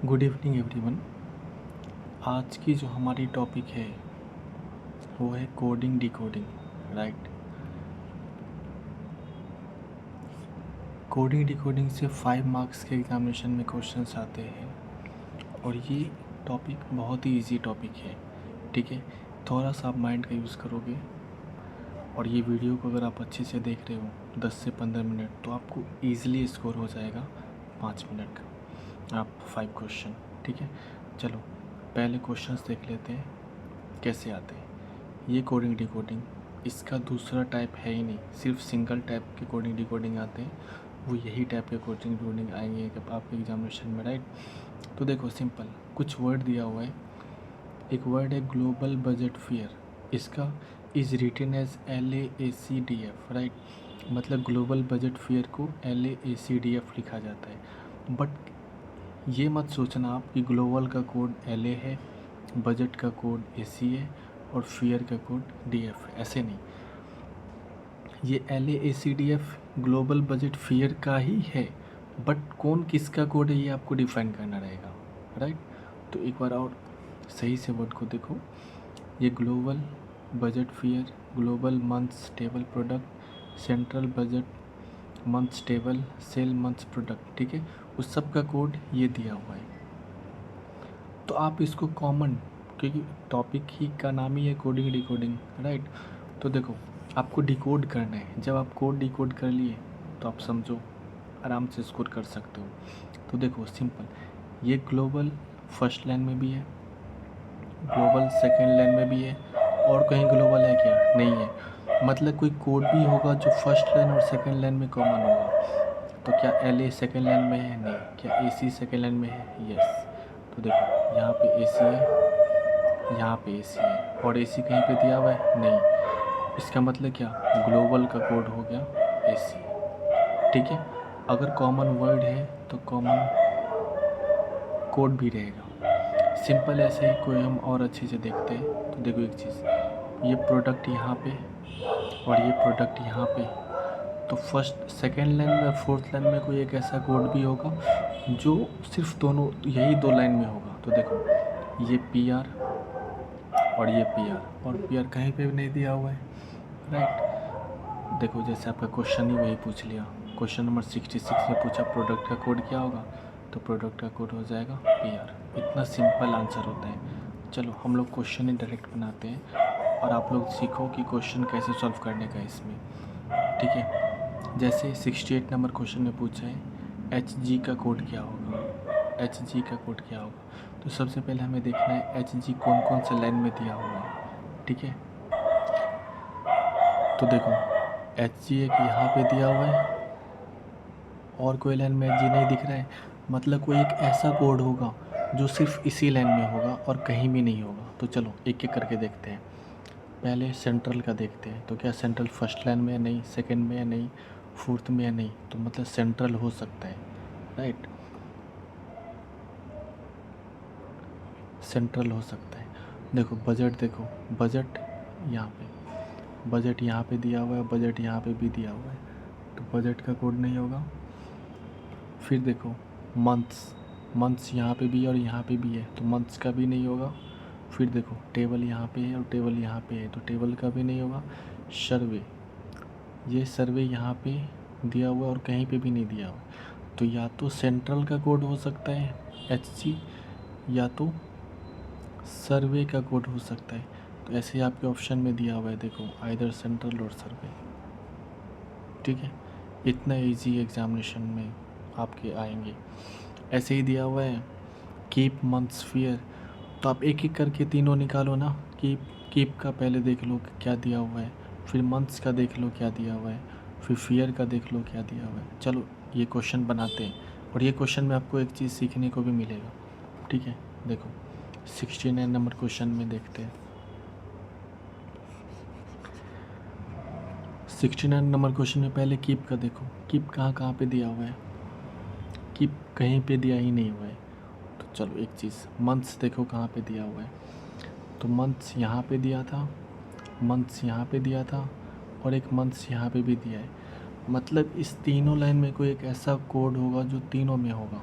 Good evening everyone. आज की जो हमारी टॉपिक है वो है coding decoding. Right. Coding decoding से 5 मार्क्स के एग्जामिनेशन में क्वेश्चंस आते हैं और ये टॉपिक बहुत ही इजी टॉपिक है। ठीक है, थोड़ा सा आप माइंड का यूज़ करोगे और ये वीडियो को अगर आप अच्छे से देख रहे हो 10 से 15 मिनट तो आपको ईज़िली स्कोर हो जाएगा 5 मिनट का। आप 5 क्वेश्चन। ठीक है, चलो पहले क्वेश्चंस देख लेते हैं कैसे आते हैं। ये कोडिंग डिकोडिंग, इसका दूसरा टाइप है ही नहीं, सिर्फ सिंगल टाइप के कोडिंग डिकोडिंग आते हैं। वो यही टाइप के कोडिंग डिकोडिंग आएंगे कि आपके एग्जामिनेशन में। राइट, तो देखो सिंपल कुछ वर्ड दिया हुआ है। एक वर्ड है ग्लोबल बजट फेयर, इसका is written as LAACDF। Right, मतलब ग्लोबल बजट फेयर को LAACDF लिखा जाता है। बट ये मत सोचना आप कि ग्लोबल का कोड LA है, बजट का कोड AC है और फेयर का कोड DF है। ऐसे नहीं, ये LAACDF ग्लोबल बजट फेयर का ही है, बट कौन किसका कोड है ये आपको डिफाइन करना रहेगा। राइट, तो एक बार और सही से वर्ड को देखो। ये global budget fair, global months table product, central budget months table, sale months product. ठीक है, उस सब का कोड ये दिया हुआ है। तो आप इसको कॉमन, क्योंकि टॉपिक ही का नाम ही है कोडिंग डिकोडिंग। राइट, तो देखो आपको डिकोड करना है। जब आप कोड डिकोड कर लिए तो आप समझो आराम से स्कोर कर सकते हो। तो देखो सिंपल, ये ग्लोबल फर्स्ट लाइन में भी है, ग्लोबल सेकेंड लाइन में भी है, और कहीं ग्लोबल है क्या? नहीं है। मतलब कोई कोड भी होगा जो फर्स्ट लाइन और सेकेंड लाइन में कॉमन होगा। तो क्या LA सेकेंड लाइन में है? नहीं। क्या AC सेकेंड लाइन में है? यस। तो देखो यहाँ पे AC है, यहाँ पे AC है, और AC कहीं पे दिया हुआ है? नहीं। इसका मतलब क्या? ग्लोबल का कोड हो गया AC। ठीक है, अगर कॉमन वर्ड है तो कॉमन कोड भी रहेगा। सिंपल ऐसे ही कोई हम और अच्छे से देखते हैं। तो देखो एक चीज़, ये प्रोडक्ट यहाँ पे और ये प्रोडक्ट यहाँ पे, तो फर्स्ट सेकेंड लाइन में फोर्थ लाइन में कोई एक ऐसा कोड भी होगा जो सिर्फ दोनों यही 2 लाइन में होगा। तो देखो ये PR और ये PR, और PR कहीं पे भी नहीं दिया हुआ है। राइट, देखो जैसे आपका क्वेश्चन ही वही पूछ लिया। क्वेश्चन नंबर 66 में पूछा प्रोडक्ट का कोड क्या होगा, तो प्रोडक्ट का कोड हो जाएगा PR। इतना सिंपल आंसर होता है। चलो हम लोग क्वेश्चन ही डायरेक्ट बनाते हैं और आप लोग सीखो कि क्वेश्चन कैसे सॉल्व करने का इसमें। ठीक है, जैसे 68 नंबर क्वेश्चन में पूछा है HG का कोड क्या होगा। HG का कोड क्या होगा, तो सबसे पहले हमें देखना है HG कौन कौन से लाइन में दिया हुआ है। ठीक है, तो देखो HG एक यहाँ पे दिया हुआ है और कोई लाइन में HG नहीं दिख रहा है। मतलब कोई एक ऐसा कोड होगा जो सिर्फ इसी लाइन में होगा और कहीं भी नहीं होगा। तो चलो एक एक करके देखते हैं। पहले सेंट्रल का देखते हैं। तो क्या सेंट्रल फर्स्ट लाइन में है? नहीं। सेकंड में है? नहीं। फोर्थ में है? नहीं। तो मतलब सेंट्रल हो सकता है। राइट, सेंट्रल हो सकता है। देखो बजट, देखो बजट यहाँ पे, बजट यहाँ पे दिया हुआ है, बजट यहाँ पे भी दिया हुआ है, तो बजट का कोड नहीं होगा। फिर देखो मंथ्स, मंथ्स यहाँ पे भी है और यहाँ पे भी है, तो मंथ्स का भी नहीं होगा। फिर देखो टेबल यहाँ पे है और टेबल यहाँ पे है, तो टेबल का भी नहीं होगा। सर्वे, ये सर्वे यहाँ पे दिया हुआ है और कहीं पे भी नहीं दिया हुआ, तो या तो सेंट्रल का कोड हो सकता है HG, या तो सर्वे का कोड हो सकता है। तो ऐसे ही आपके ऑप्शन में दिया हुआ है, देखो आइदर सेंट्रल और सर्वे। ठीक है, इतना इजी एग्जामिनेशन में आपके आएंगे। ऐसे ही दिया हुआ है कीप मंथ्स फेयर, तो आप एक एक करके तीनों निकालो ना। कीप का पहले देख लो क्या दिया हुआ है, फिर मंथ्स का देख लो क्या दिया हुआ है, फिर फेयर का देख लो क्या दिया हुआ है। चलो ये क्वेश्चन बनाते हैं, और ये क्वेश्चन में आपको एक चीज़ सीखने को भी मिलेगा। ठीक है, देखो 69 नंबर क्वेश्चन में देखते हैं। 69 नंबर क्वेश्चन में पहले कीप का देखो, कीप कहाँ कहाँ पे दिया हुआ है? कीप कहीं पे दिया ही नहीं हुआ है। तो चलो एक चीज़, मंथ्स देखो कहाँ पे दिया हुआ है, तो मंथ्स यहाँ पे दिया था, मंथ्स यहाँ पे दिया था, और एक मंथ्स यहाँ पे भी दिया है। मतलब इस तीनों लाइन में कोई एक ऐसा कोड होगा जो तीनों में होगा।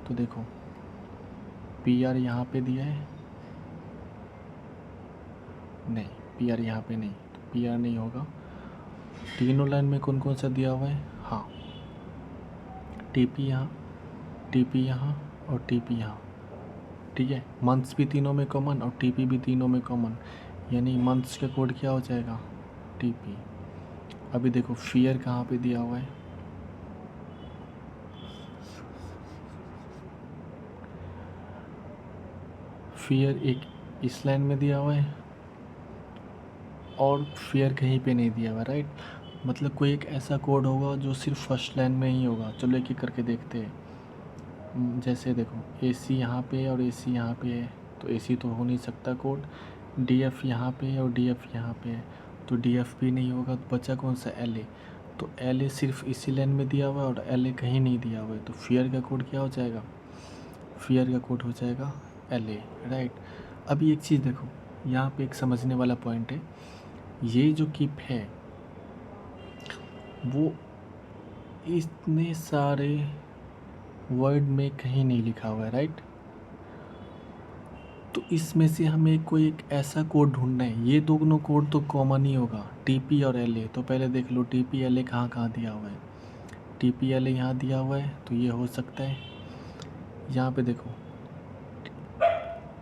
तो देखो पी आर यहाँ पे दिया है, नहीं पी आर यहाँ पे नहीं, तो पी आर नहीं होगा। तीनों लाइन में कौन कौन सा दिया हुआ है, हाँ टी पी यहाँ, टी पी यहाँ और टी पी यहाँ, ठीक है। मंथ्स भी तीनों में कॉमन और टी पी भी तीनों में कॉमन, यानी मंथ्स का कोड क्या हो जाएगा, टी पी। अभी देखो फियर कहाँ पे दिया हुआ है, फियर एक इस लाइन में दिया हुआ है और फियर कहीं पे नहीं दिया हुआ, राइट। मतलब कोई एक ऐसा कोड होगा जो सिर्फ फर्स्ट लाइन में ही होगा। चलो एक एक करके देखते हैं। जैसे देखो ए सी यहाँ पे और ए सी यहाँ पे है, तो ए सी तो हो नहीं सकता कोड। डी एफ यहाँ पे है और डी एफ यहाँ पे है, तो डी एफ भी नहीं होगा। तो बचा कौन सा, एल ए। तो एल ए सिर्फ इसी लाइन में दिया हुआ है और एल ए कहीं नहीं दिया हुआ है, तो फियर का कोड क्या हो जाएगा, फियर का कोड हो जाएगा एल ए, राइट। अभी एक चीज़ देखो, यहाँ पे एक समझने वाला पॉइंट है, ये जो कीप है वो इतने सारे वर्ड में कहीं नहीं लिखा हुआ है, राइट। तो इसमें से हमें कोई एक ऐसा कोड ढूंढना है। ये दोनों कोड तो कॉमन ही होगा, टी पी और एल ए। तो पहले देख लो टी पी एल ए कहाँ कहाँ दिया हुआ है। टी पी एल ए यहाँ दिया हुआ है, तो ये हो सकता है। यहाँ पे देखो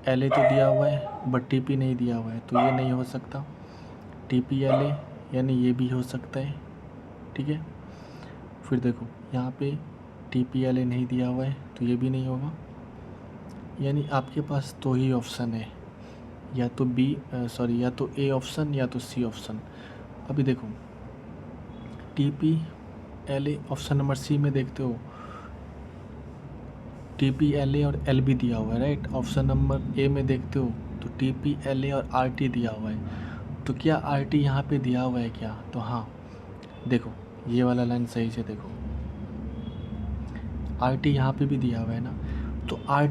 एल ए तो दिया हुआ है बट टी पी नहीं दिया हुआ है, तो ये नहीं हो सकता। टी पी एल ए यानी ये भी हो सकता है, ठीक है। फिर देखो यहाँ पे टी पी एल ए नहीं दिया हुआ है, तो ये भी नहीं होगा। यानी आपके पास दो ही ऑप्शन है, या तो बी सॉरी या तो ए ऑप्शन या तो सी ऑप्शन। अभी देखो T P L A option number C में देखते हो टी पी एल ए और एल बी दिया हुआ है, राइट। ऑप्शन नंबर ए में देखते हो तो टी पी एल ए और आर टी दिया हुआ है। तो क्या आर टी यहाँ पे दिया हुआ है क्या, तो हाँ देखो ये वाला लाइन सही से देखो, आर टी यहाँ पे भी दिया हुआ है ना। तो आर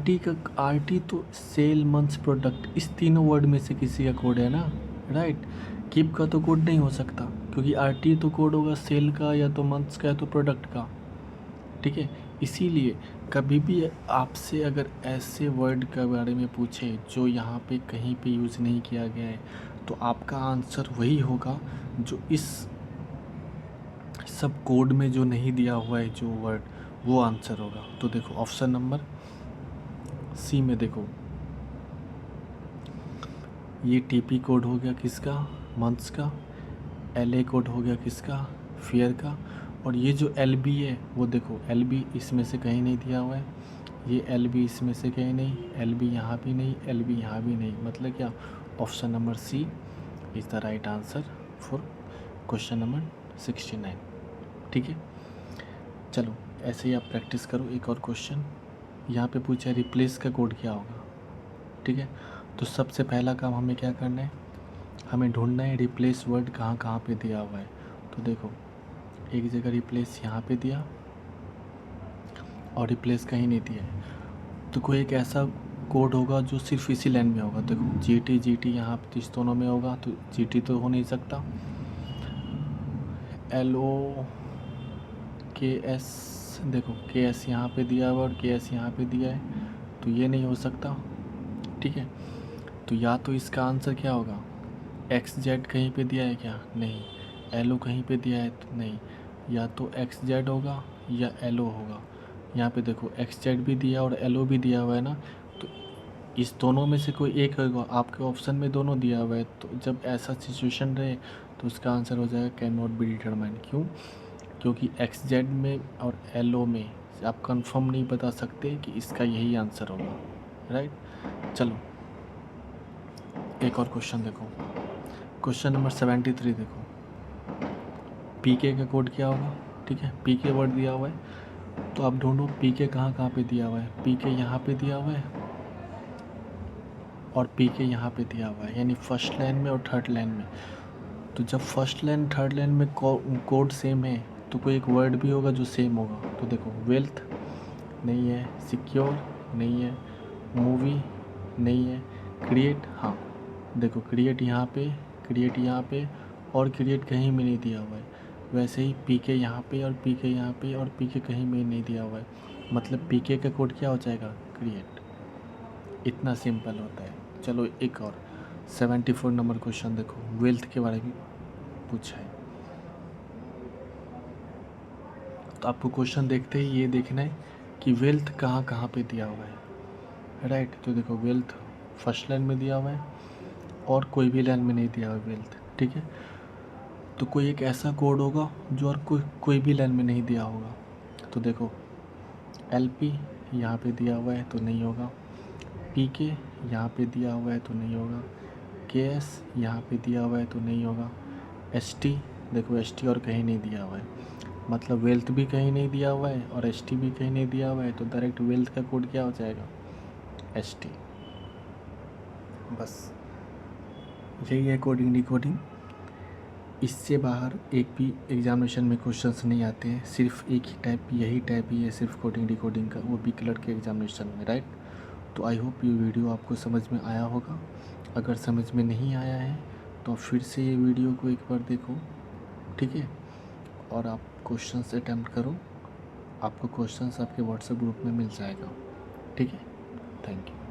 टी तो सेल मंथ्स प्रोडक्ट, इस तीनों वर्ड में से किसी का कोड है ना, राइट। कीप का तो कोड नहीं हो सकता, क्योंकि आर टी तो कोड होगा सेल का या तो मंथ्स का या तो प्रोडक्ट का, ठीक है। इसीलिए कभी भी आपसे अगर ऐसे वर्ड के बारे में पूछे जो यहाँ पे कहीं पे यूज़ नहीं किया गया है, तो आपका आंसर वही होगा जो इस सब कोड में जो नहीं दिया हुआ है जो वर्ड, वो आंसर होगा। तो देखो ऑप्शन नंबर सी में देखो, ये टीपी कोड हो गया किसका, मंथ्स का। एलए कोड हो गया किसका, फियर का। और ये जो एल बी है वो देखो एल बी इसमें से कहीं नहीं दिया हुआ है, ये एल बी इसमें से कहीं नहीं, एल बी यहाँ भी नहीं, एल बी यहाँ भी नहीं। मतलब क्या, option number C is the right answer for question number 69, ठीक है। चलो ऐसे ही आप प्रैक्टिस करो। एक और क्वेश्चन यहाँ पे पूछा है रिप्लेस का कोड क्या होगा, ठीक है। तो सबसे पहला काम हमें क्या करना है, हमें ढूंढना है रिप्लेस वर्ड कहाँ कहाँ पे दिया हुआ है। तो देखो एक जगह रिप्लेस यहाँ पे दिया और रिप्लेस कहीं नहीं दिया है, तो कोई एक ऐसा कोड होगा जो सिर्फ इसी लाइन में होगा। देखो जी टी यहाँ पे इस दोनों में होगा, तो जी टी तो हो नहीं सकता। एल ओ के एस, देखो के एस यहाँ पे दिया हुआ और के एस यहाँ पे दिया है, तो ये नहीं हो सकता, ठीक है। तो या तो इसका आंसर क्या होगा, एक्स जेड कहीं पे दिया है क्या, नहीं। एल ओ कहीं पे दिया है तो नहीं, या तो एक्स जेड होगा या एल ओ होगा। यहाँ पे देखो एक्स जेड भी दिया और एल ओ भी दिया हुआ है ना, तो इस दोनों में से कोई एक होगा। आपके ऑप्शन में दोनों दिया हुआ है, तो जब ऐसा सिचुएशन रहे तो उसका आंसर हो जाएगा कैन नॉट बी डिटरमाइन। क्यों, क्योंकि एक्स जेड में और एल ओ में आप कंफर्म नहीं बता सकते कि इसका यही आंसर होगा, राइट। चलो एक और क्वेश्चन देखो, क्वेश्चन नंबर 73 देखो, पी के का कोड क्या होगा, ठीक है। पी के वर्ड दिया हुआ है, तो आप ढूंढो पी के कहाँ कहाँ पे दिया हुआ है। पी के यहाँ पे दिया हुआ है और पी के यहाँ पे दिया हुआ है, यानी फर्स्ट लाइन में और थर्ड लाइन में। तो जब फर्स्ट लाइन थर्ड लाइन में कोड सेम है, तो कोई एक वर्ड भी होगा जो सेम होगा। तो देखो वेल्थ नहीं है, सिक्योर नहीं है, मूवी नहीं है, क्रिएट, हाँ देखो क्रिएट यहाँ पे और क्रिएट कहीं में नहीं दिया हुआ है। वैसे ही पी के यहाँ पे और पी के यहाँ पे और पी के कहीं में नहीं दिया हुआ है। मतलब पी के का कोड क्या हो जाएगा, क्रिएट, इतना सिंपल होता है। चलो एक और 74 नंबर क्वेश्चन देखो, वेल्थ के बारे में पूछा है। तो आपको क्वेश्चन देखते ही ये देखना है कि वेल्थ कहाँ कहाँ पे दिया हुआ है, राइट। तो देखो वेल्थ फर्स्ट लाइन में दिया हुआ है और कोई भी लाइन में नहीं दिया हुआ है वेल्थ, ठीक है। तो कोई एक ऐसा कोड होगा जो और कोई भी लाइन में नहीं दिया होगा। तो देखो LP यहाँ पे दिया हुआ है तो नहीं होगा, PK यहाँ पे दिया हुआ है तो नहीं होगा, KS यहाँ पे दिया हुआ है तो नहीं होगा, ST देखो ST और कहीं नहीं दिया हुआ है, मतलब वेल्थ भी कहीं नहीं दिया हुआ है और ST भी कहीं नहीं दिया हुआ है। तो डायरेक्ट वेल्थ का कोड क्या हो जाएगा, ST। बस यही है कोडिंग डिकोडिंग। इससे बाहर एक भी एग्जामिनेशन में क्वेश्चंस नहीं आते हैं, सिर्फ एक ही टाइप, यही टाइप ही है सिर्फ कोडिंग डिकोडिंग का, वो भी क्लर्क के एग्जामिनेशन में, राइट। तो आई होप ये वीडियो आपको समझ में आया होगा। अगर समझ में नहीं आया है तो फिर से ये वीडियो को एक बार देखो, ठीक है, और आप क्वेश्चंस अटैम्प्ट करो। आपको क्वेश्चंस आपके व्हाट्सएप ग्रुप में मिल जाएगा, ठीक है। Thank you.